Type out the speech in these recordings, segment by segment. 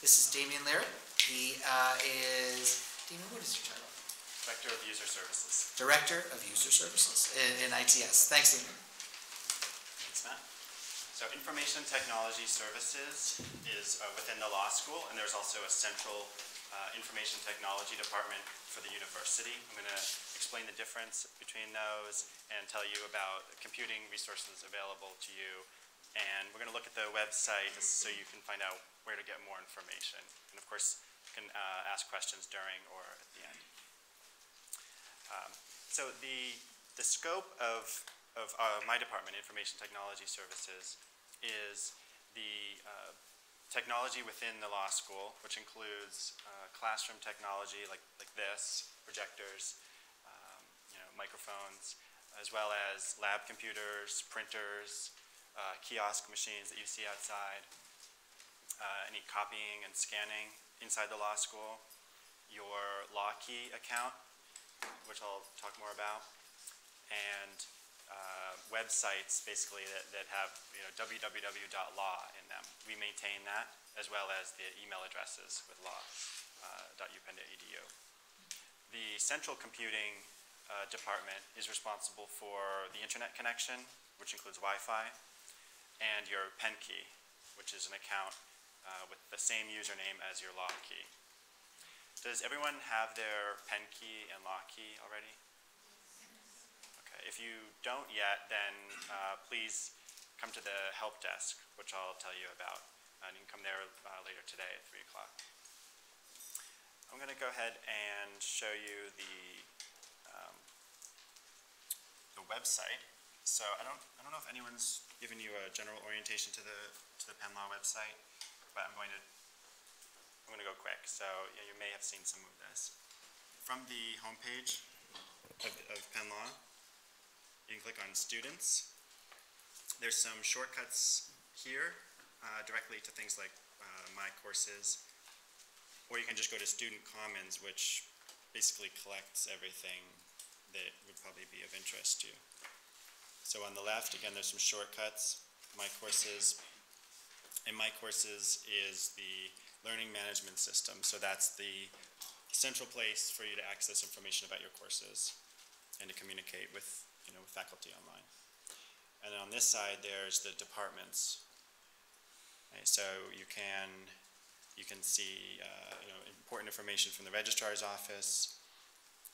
This is Damien Larrett. He is, Damien, what is your title? Director of User Services. Director of User Services in ITS. Thanks, Damien. Thanks, Matt. So Information Technology Services is within the law school, and there's also a central Information Technology department for the university. I'm going to explain the difference between those and tell you about computing resources available to you. And we're going to look at the website so you can find out where to get more information. And of course, you can ask questions during or at the end. So the scope of my department, Information Technology Services, is the technology within the law school, which includes classroom technology like this, projectors, microphones, as well as lab computers, printers, kiosk machines that you see outside, any copying and scanning inside the law school, your LawKey account, which I'll talk more about, and websites basically that have www.law in them. We maintain that, as well as the email addresses with law.upenn.edu. The central computing department is responsible for the internet connection, which includes Wi-Fi, and your pen key, which is an account with the same username as your LawKey. Does everyone have their pen key and LawKey already? Okay, if you don't yet, then please come to the help desk, which I'll tell you about. And you can come there later today at 3 o'clock. I'm going to go ahead and show you the website. So I don't know if anyone's given you a general orientation to the Penn Law website, but I'm going to go quick. So yeah, you may have seen some of this. From the homepage of Penn Law, you can click on Students. There's some shortcuts here directly to things like My Courses, or you can just go to Student Commons, which basically collects everything that would probably be of interest to you. So on the left, again, there's some shortcuts, My Courses, and My Courses is the learning management system. So that's the central place for you to access information about your courses and to communicate with faculty online. And then on this side, there's the departments. Right, so you can see important information from the registrar's office.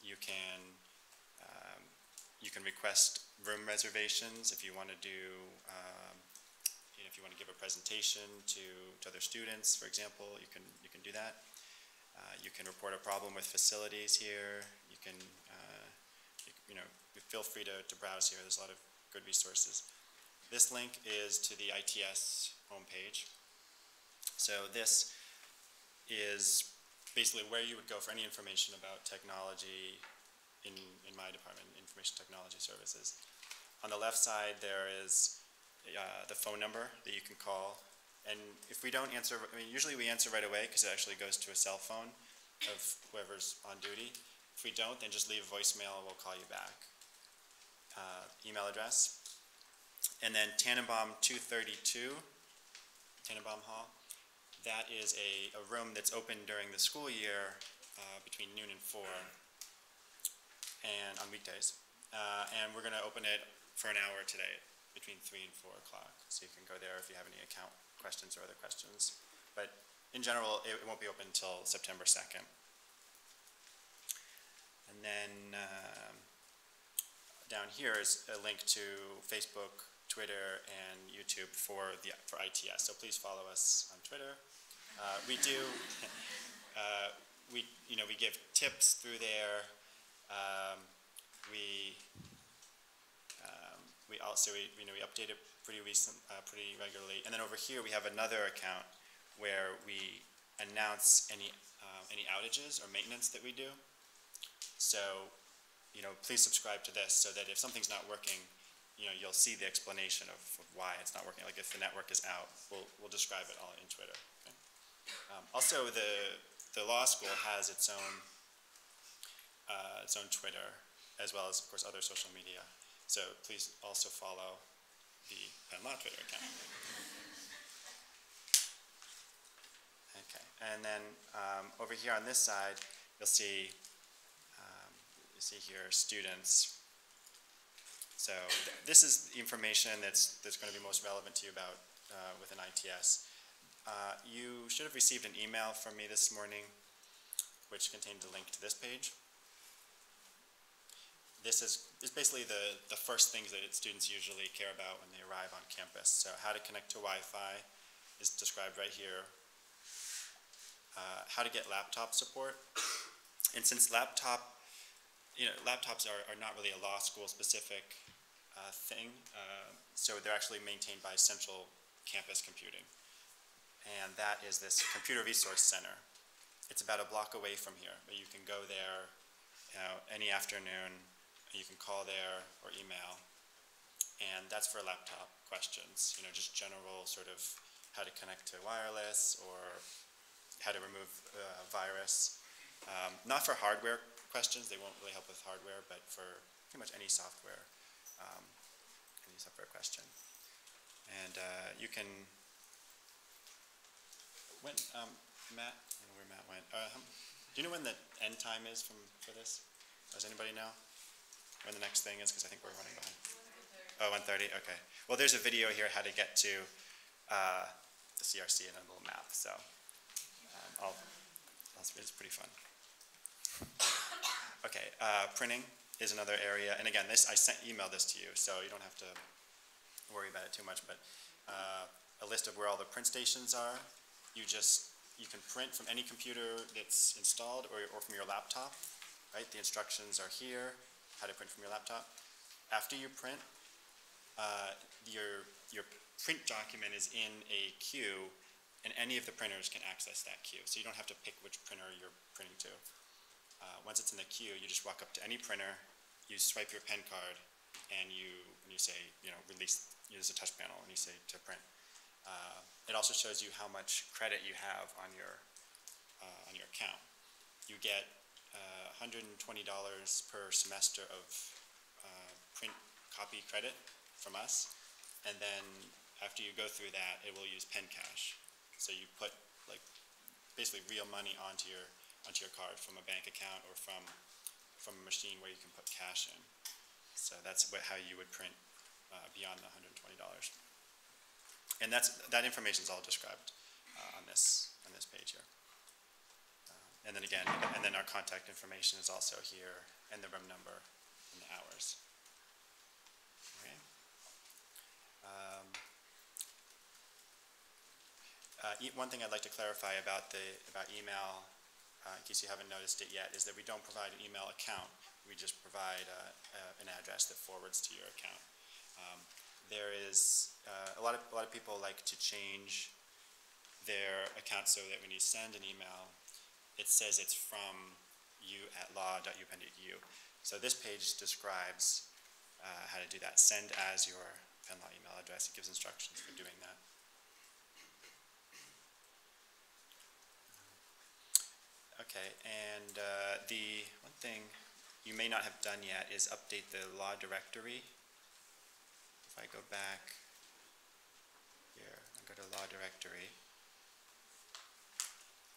You can request room reservations if you want to do if you want to give a presentation to other students, for example. You can do that. You can report a problem with facilities here. You can feel free to browse here. There's a lot of good resources. This link is to the ITS homepage. So this is basically where you would go for any information about technology in my department, Information Technology Services. On the left side, there is the phone number that you can call. And if we don't answer, usually we answer right away because it actually goes to a cell phone of whoever's on duty. If we don't, then just leave a voicemail and we'll call you back. Email address. And then Tannenbaum 232, Tannenbaum Hall. That is a room that's open during the school year between noon and 4 and on weekdays. And we're going to open it for an hour today between 3 and 4 o'clock. So you can go there if you have any account questions or other questions. But in general, it won't be open until September 2nd. And then down here is a link to Facebook, Twitter, and YouTube for ITS. So please follow us on Twitter. We give tips through there. We update it pretty regularly. And then over here we have another account where we announce any outages or maintenance that we do. So please subscribe to this so that if something's not working, you'll see the explanation of why it's not working. Like if the network is out, we'll describe it all in Twitter. Okay? Also, the law school has its own Twitter, as well as, of course, other social media. So please also follow the Penn Law Twitter account. Okay. And then over here on this side, you'll see here students. So this is the information that's going to be most relevant to you about with an ITS. You should have received an email from me this morning which contained a link to this page. This is basically the first things that students usually care about when they arrive on campus. So how to connect to Wi-Fi is described right here. How to get laptop support. And since laptops are not really a law school specific thing, so they're actually maintained by Central Campus Computing. And that is this Computer Resource Center. It's about a block away from here, but you can go there any afternoon. You can call there or email, and that's for laptop questions, just general sort of how to connect to wireless or how to remove virus. Not for hardware questions, they won't really help with hardware, but for pretty much any software question. And you can, Matt, I don't know where Matt went. Do you know when the end time is for this? Does anybody know when the next thing is? Because I think we're running behind. 1:30. Oh, 1:30, okay. Well, there's a video here how to get to the CRC and a little map, so it's pretty fun. Okay, printing is another area, and again, I emailed this to you, so you don't have to worry about it too much, but a list of where all the print stations are. You can print from any computer that's installed or from your laptop, right? The instructions are here, how to print from your laptop. After you print, your print document is in a queue, and any of the printers can access that queue. So you don't have to pick which printer you're printing to. Once it's in the queue, you just walk up to any printer, you swipe your pen card, and you say, release, use a touch panel, and you say to print. It also shows you how much credit you have on your account. You get $120 per semester of print copy credit from us, and then after you go through that, it will use PenCash. So you put basically real money onto your card from a bank account or from a machine where you can put cash in. So that's how you would print beyond the $120. And that information is all described on this page here. And then our contact information is also here, and the room number and the hours. Okay. One thing I'd like to clarify about email, in case you haven't noticed it yet, is that we don't provide an email account. We just provide an address that forwards to your account. There is a lot of people like to change their account so that when you send an email, it says it's from you@law.upenn.edu. So this page describes how to do that. Send as your Penn Law email address. It gives instructions for doing that. Okay, and the one thing you may not have done yet is update the law directory. If I go back here, I go to law directory,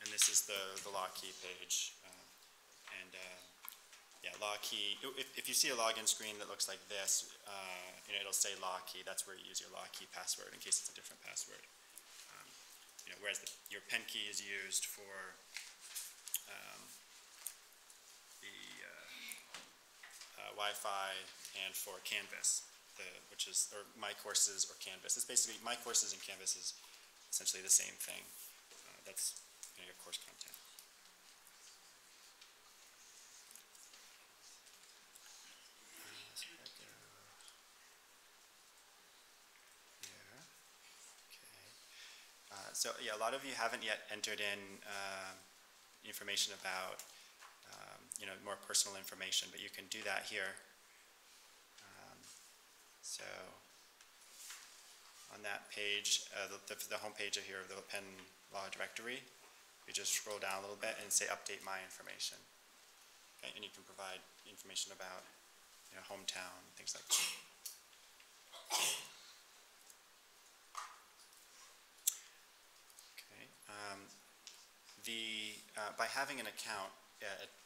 and this is the law key page. Yeah, law key. If you see a login screen that looks like this, it'll say law key. That's where you use your law key password in case it's a different password. Whereas your pen key is used for Wi-Fi and for Canvas, or My Courses or Canvas. It's basically My Courses and Canvas is essentially the same thing. That's your course content. So yeah, a lot of you haven't yet entered in information about more personal information, but you can do that here. So on that page, the home page here of the Penn Law Directory, you just scroll down a little bit and say update my information. Okay, and you can provide information about hometown, things like that. by having an account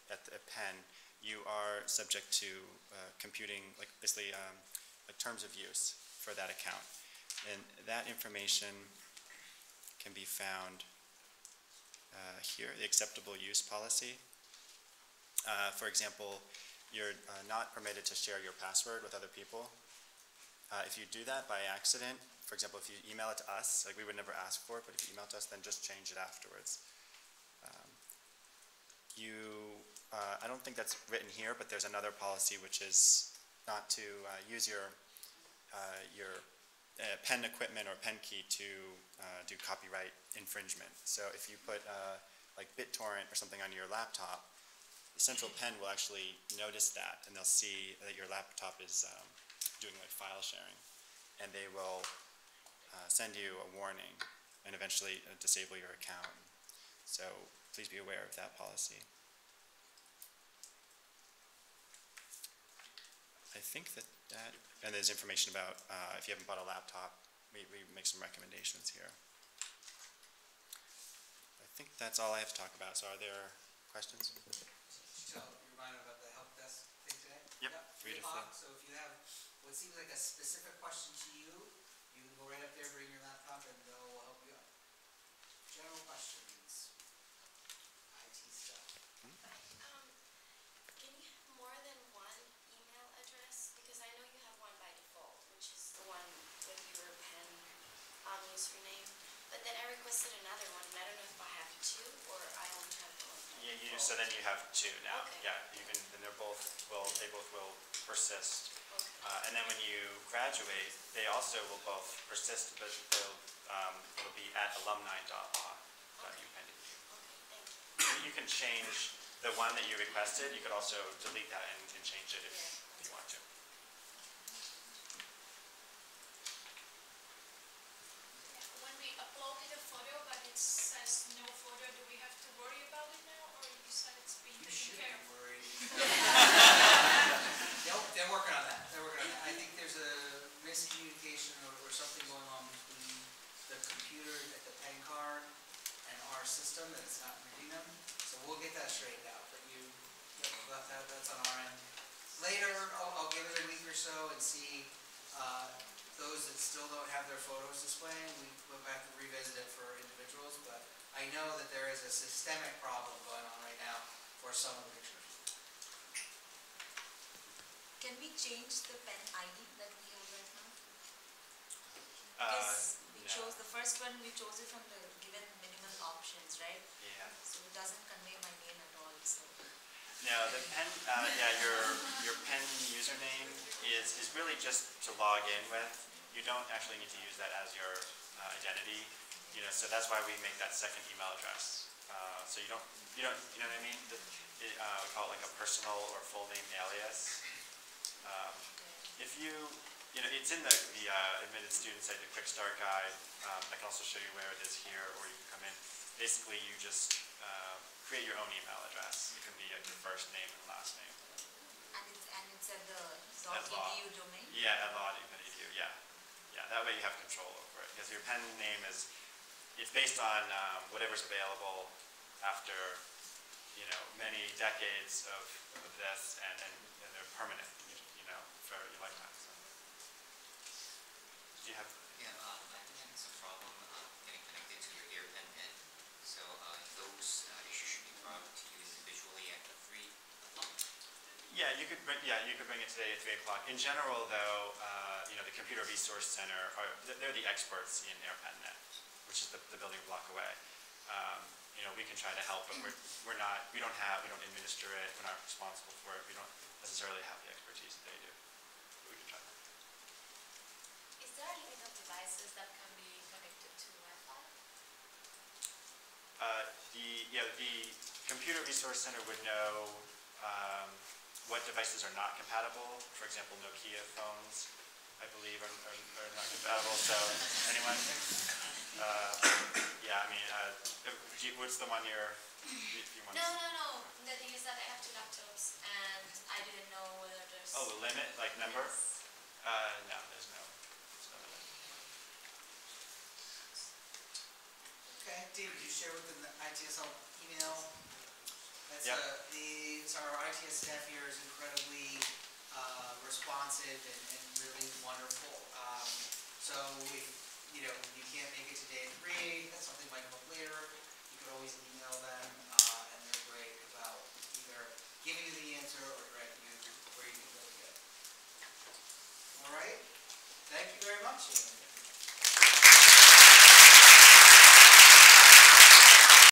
at Penn, you are subject to computing, like basically like terms of use for that account. And that information can be found here, the acceptable use policy. For example, you're not permitted to share your password with other people. If you do that by accident, for example, if you email it to us, like we would never ask for it, but if you email it to us, then just change it afterwards. I don't think that's written here, but there's another policy which is not to use your pen equipment or pen key to do copyright infringement. So if you put like BitTorrent or something on your laptop, the central pen will actually notice that, and they'll see that your laptop is doing like file sharing, and they will send you a warning and eventually disable your account. So please be aware of that policy. I think that and there's information about if you haven't bought a laptop, we make some recommendations here. I think that's all I have to talk about. So are there questions? So you reminded about the help desk thing today? Yep. 3 to 4. So if you have what seems like a specific question to you, you can go right up there, bring your laptop, and they'll help you out. General questions, IT stuff. Can you have more than one email address? Because I know you have one by default, which is the one with your pen username. But then I requested another one, and I don't know if I have two or I only have one. Yeah, so then you have 2 now. Okay. Yeah, you can. Then they both will persist. Okay. And then when you graduate, they also will both persist, but it'll be at alumni.law.upenn.edu. Okay, thank you. You can change the one that you requested. You could also delete that and change it if you want to. When we uploaded a photo but it says no photo, do we have to worry about it now, or you said it's being You taken should care be of? worried. They're working on that. They're working on that. I think there's a miscommunication or something going on between the computer at the pen card and our system that it's not reading them. So we'll get that straightened out. But that's on our end. Later, I'll give it a week or so and see those that still don't have their photos displaying. We went back and revisit it for individuals, but I know that there is a systemic problem going on right now for some of the pictures. Can we change the pen ID that we have right now? Because we No. chose the first one, we chose it from the given minimal options, right? Yeah. So it doesn't convey my name at all, so. No, the pen, your pen username is really just to log in with. You don't actually need to use that as your identity, so that's why we make that second email address. So you know what I mean? We call it like a personal or full name alias. If it's in the admitted student site, the quick start guide. I can also show you where it is here, or you can come in. Basically, you just create your own email address. It can be like your first name and last name. And it's at the At law. .edu domain? Yeah, at law.upenn.edu, yeah. Yeah, that way you have control over it, because your pen name it's based on whatever's available after, many decades of this, and they're permanent, for your lifetime. So. Do you have? Yeah, I've been having some problem getting connected to your AirPen pen. So those issues should be brought to you individually at 3 o'clock. Yeah, you could bring it today at 3 o'clock. In general, though, the Computer Resource Center they're the experts in AirPenNet, which is the building a block away. We can try to help, but we don't administer it. We're not responsible for it. We don't necessarily have the expertise that they do. But we can try that. Is there a limit of devices that can be connected to Wi-Fi? The Computer Resource Center would know what devices are not compatible. For example, Nokia phones, I believe, are not compatible. So, anyone? What's the one if you want No. The thing is that I have 2 laptops, and I didn't know whether there's... Oh, the limit, like number? Yes. No, there's no limit. Okay, David, you share with them the ITSL it's, Yep. so our ITS staff here is incredibly, responsive and really wonderful. So if, you can't make it today at 3, that's something might come up later, you could always email them, and they're great about either giving you the answer or directing you where you can go to get it. All right? Thank you very much.